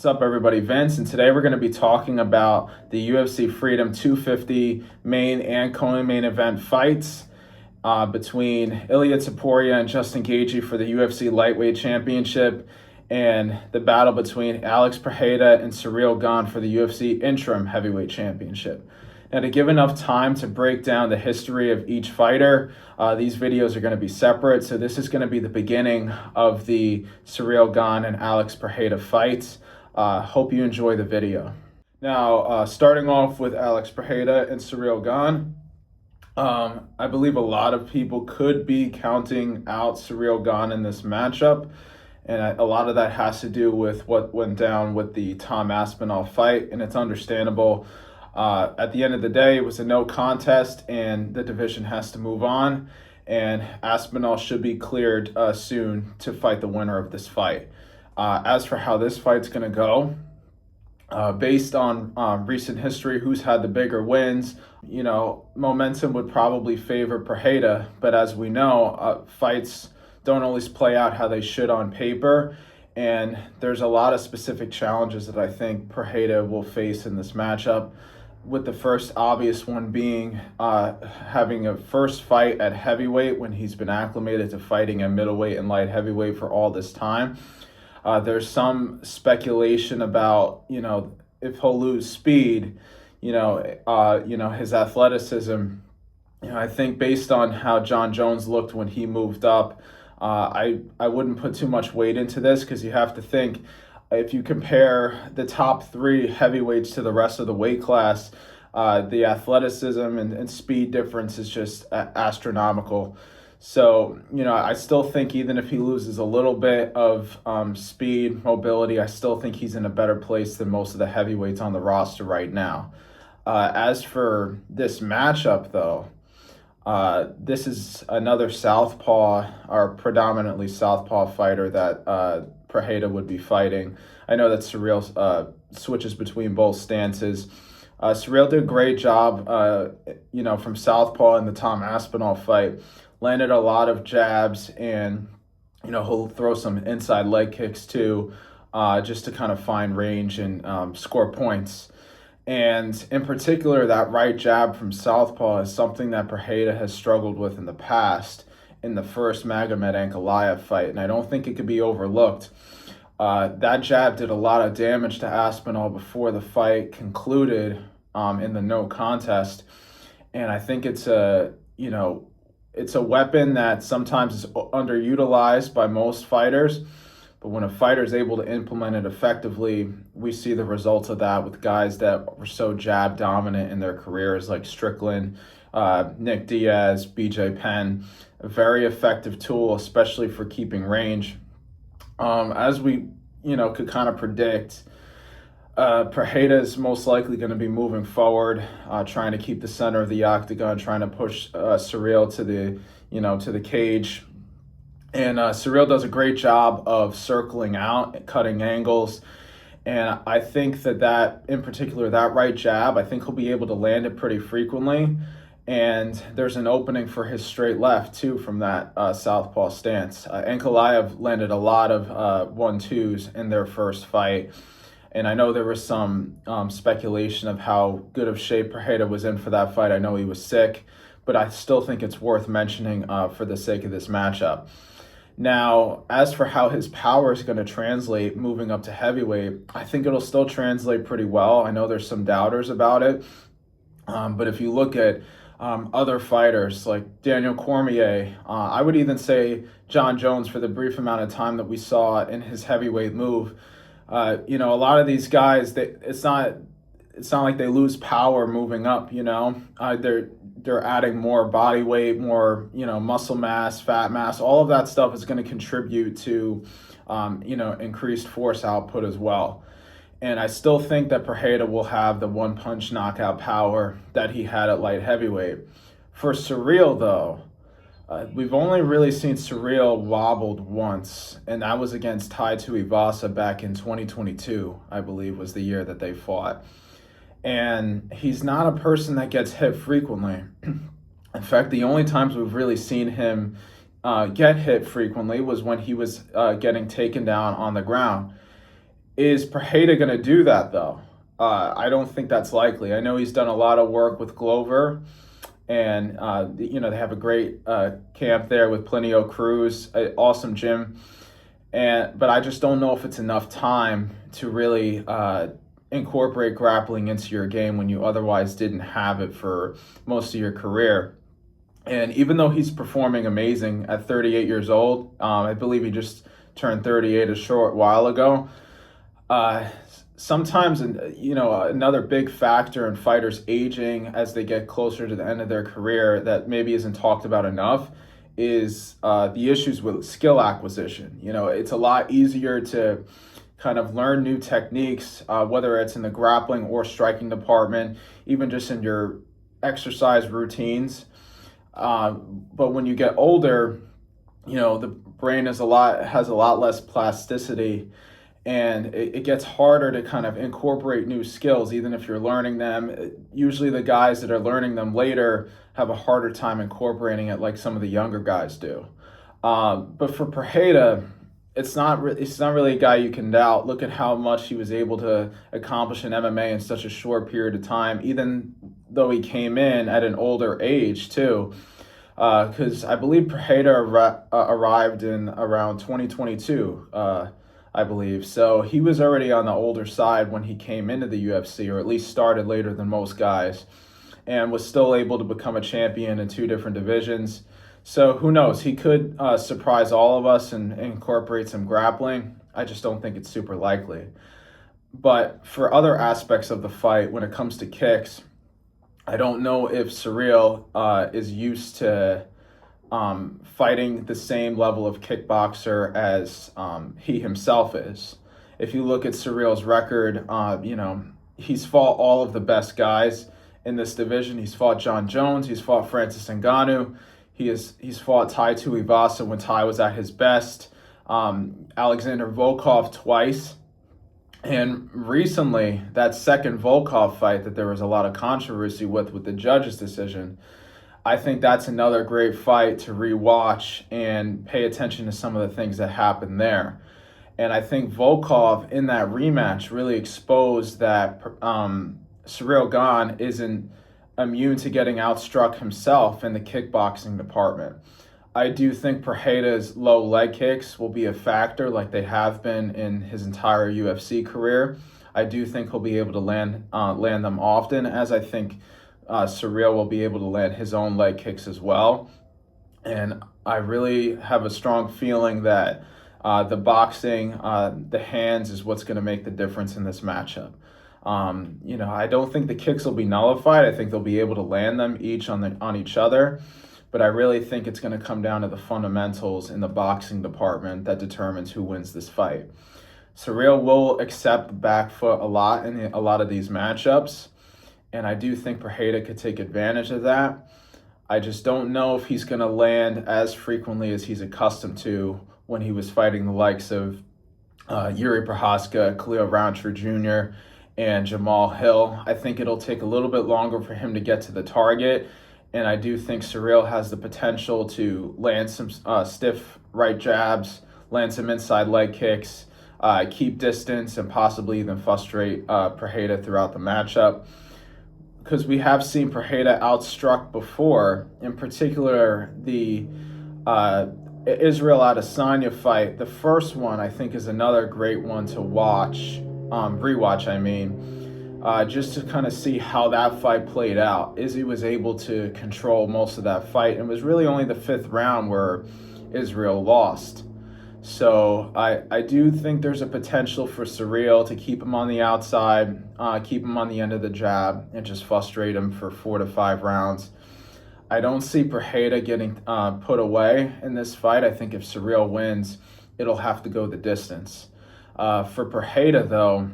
What's up, everybody? Vince, and today we're going to be talking about the UFC Freedom 250 main and co-main event fights between Ilia Topuria and Justin Gaethje for the UFC Lightweight Championship, and the battle between Alex Pereira and Ciryl Gane for the UFC Interim Heavyweight Championship. Now, to give enough time to break down the history of each fighter, these videos are going to be separate. So this is going to be the beginning of the Ciryl Gane and Alex Pereira fights. Hope you enjoy the video. Now, starting off with Alex Pereira and Ciryl Gane, I believe a lot of people could be counting out Ciryl Gane in this matchup, and a lot of that has to do with what went down with the Tom Aspinall fight, and it's understandable. At the end of the day, it was a no contest, and the division has to move on, and Aspinall should be cleared soon to fight the winner of this fight. As for how this fight's going to go, based on recent history, who's had the bigger wins, momentum would probably favor Pereira. But as we know, fights don't always play out how they should on paper. And there's a lot of specific challenges that I think Pereira will face in this matchup, with the first obvious one being having a first fight at heavyweight when he's been acclimated to fighting at middleweight and light heavyweight for all this time. There's some speculation about, if he'll lose speed, his athleticism. I think based on how John Jones looked when he moved up, I wouldn't put too much weight into this, because you have to think, if you compare the top three heavyweights to the rest of the weight class, the athleticism and speed difference is just astronomical. So, I still think even if he loses a little bit of speed, mobility, I still think he's in a better place than most of the heavyweights on the roster right now. As for this matchup, though, this is another southpaw, or predominantly southpaw fighter that Pereira would be fighting. I know that Ciryl switches between both stances. Ciryl did a great job, from southpaw in the Tom Aspinall fight. Landed a lot of jabs, and he'll throw some inside leg kicks too, just to kind of find range and score points. And in particular, that right jab from southpaw is something that Pereira has struggled with in the past in the first Magomed Ankalaev fight, and I don't think it could be overlooked. That jab did a lot of damage to Aspinall before the fight concluded in the no contest, and I think it's a weapon that sometimes is underutilized by most fighters, but when a fighter is able to implement it effectively, we see the results of that with guys that were so jab dominant in their careers, like Strickland, Nick Diaz, BJ Penn. A very effective tool, especially for keeping range. As we, could kind of predict, Pereira is most likely going to be moving forward, trying to keep the center of the octagon, trying to push Ciryl to the cage. And Ciryl does a great job of circling out, cutting angles. And I think that in particular, that right jab, I think he'll be able to land it pretty frequently. And there's an opening for his straight left, too, from that southpaw stance. Ankalaev landed a lot of 1-2s in their first fight. And I know there was some speculation of how good of shape Pereira was in for that fight. I know he was sick, but I still think it's worth mentioning for the sake of this matchup. Now, as for how his power is going to translate moving up to heavyweight, I think it'll still translate pretty well. I know there's some doubters about it, but if you look at other fighters like Daniel Cormier, I would even say John Jones, for the brief amount of time that we saw in his heavyweight move. A lot of these guys, it's not like they lose power moving up. They're adding more body weight, more muscle mass, fat mass. All of that stuff is going to contribute to increased force output as well. And I still think that Pereira will have the one-punch knockout power that he had at light heavyweight. For Ciryl, though, we've only really seen Ciryl wobbled once, and that was against Tai Tuivasa back in 2022, I believe was the year that they fought. And he's not a person that gets hit frequently. In fact, the only times we've really seen him get hit frequently was when he was getting taken down on the ground. Is Pereira going to do that, though? I don't think that's likely. I know he's done a lot of work with Glover, and they have a great camp there with Plinio Cruz, awesome gym. But I just don't know if it's enough time to really incorporate grappling into your game when you otherwise didn't have it for most of your career. And even though he's performing amazing at 38 years old, I believe he just turned 38 a short while ago. Uh, Sometimes, another big factor in fighters aging as they get closer to the end of their career that maybe isn't talked about enough is the issues with skill acquisition. It's a lot easier to kind of learn new techniques, whether it's in the grappling or striking department, even just in your exercise routines. But when you get older, the brain has a lot less plasticity, and it gets harder to kind of incorporate new skills, even if you're learning them. Usually the guys that are learning them later have a harder time incorporating it like some of the younger guys do. But for Pereira, it's not really a guy you can doubt. Look at how much he was able to accomplish in MMA in such a short period of time, even though he came in at an older age too. Because I believe Pereira arrived in around 2022. I believe. So he was already on the older side when he came into the UFC, or at least started later than most guys, and was still able to become a champion in 2 different divisions. So who knows? He could surprise all of us and incorporate some grappling. I just don't think it's super likely. But for other aspects of the fight, when it comes to kicks, I don't know if Ciryl is used to fighting the same level of kickboxer as he himself is. If you look at Ciryl's record, he's fought all of the best guys in this division. He's fought John Jones. He's fought Francis Ngannou. He's fought Tai Tuivasa when Tai was at his best. Alexander Volkov twice. And recently, that second Volkov fight that there was a lot of controversy with the judge's decision, I think that's another great fight to rewatch and pay attention to some of the things that happened there. And I think Volkov in that rematch really exposed that Ciryl Gane isn't immune to getting outstruck himself in the kickboxing department. I do think Pereira's low leg kicks will be a factor like they have been in his entire UFC career. I do think he'll be able to land them often, as I think Ciryl will be able to land his own leg kicks as well. And I really have a strong feeling that the boxing, the hands is what's going to make the difference in this matchup. I don't think the kicks will be nullified. I think they'll be able to land them each on each other. But I really think it's going to come down to the fundamentals in the boxing department that determines who wins this fight. Ciryl will accept the back foot a lot in a lot of these matchups, and I do think Pereira could take advantage of that. I just don't know if he's going to land as frequently as he's accustomed to when he was fighting the likes of Yuri Prochazka, Khalil Rountree Jr., and Jamal Hill. I think it'll take a little bit longer for him to get to the target. And I do think Ciryl has the potential to land some stiff right jabs, land some inside leg kicks, keep distance, and possibly even frustrate Pereira throughout the matchup. Because we have seen Pereira outstruck before, in particular the Israel Adesanya fight. The first one, I think, is another great one to rewatch, just to kind of see how that fight played out. Izzy was able to control most of that fight, and it was really only the 5th round where Israel lost. So I do think there's a potential for Ciryl to keep him on the outside, keep him on the end of the jab, and just frustrate him for 4 to 5 rounds. I don't see Pereira getting put away in this fight. I think if Ciryl wins, it'll have to go the distance. For Pereira, though,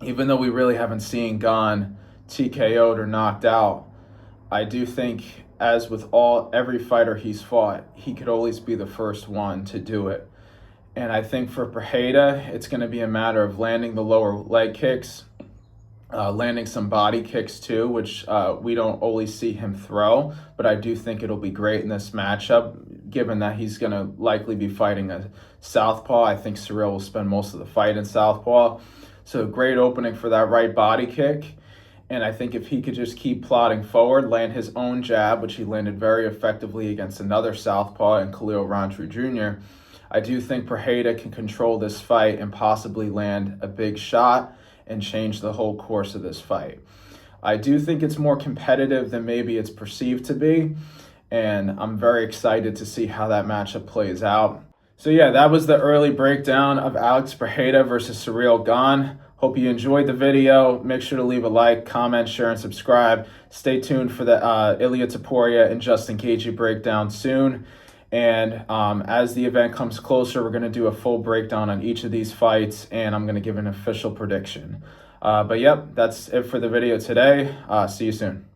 even though we really haven't seen Gane TKO'd or knocked out, I do think, as with every fighter he's fought, he could always be the first one to do it. And I think for Pereira, it's going to be a matter of landing the lower leg kicks, landing some body kicks too, which we don't always see him throw, but I do think it'll be great in this matchup given that he's going to likely be fighting a southpaw. I think Ciryl will spend most of the fight in southpaw. So great opening for that right body kick. And I think if he could just keep plodding forward, land his own jab, which he landed very effectively against another southpaw in Khalil Rountree Jr., I do think Pereira can control this fight and possibly land a big shot and change the whole course of this fight. I do think it's more competitive than maybe it's perceived to be, and I'm very excited to see how that matchup plays out. So yeah, that was the early breakdown of Alex Pereira versus Ciryl Gane. Hope you enjoyed the video. Make sure to leave a like, comment, share, and subscribe. Stay tuned for the Ilia Topuria and Justin Gaethje breakdown soon. And as the event comes closer, we're going to do a full breakdown on each of these fights, and I'm going to give an official prediction. But yep, that's it for the video today. See you soon.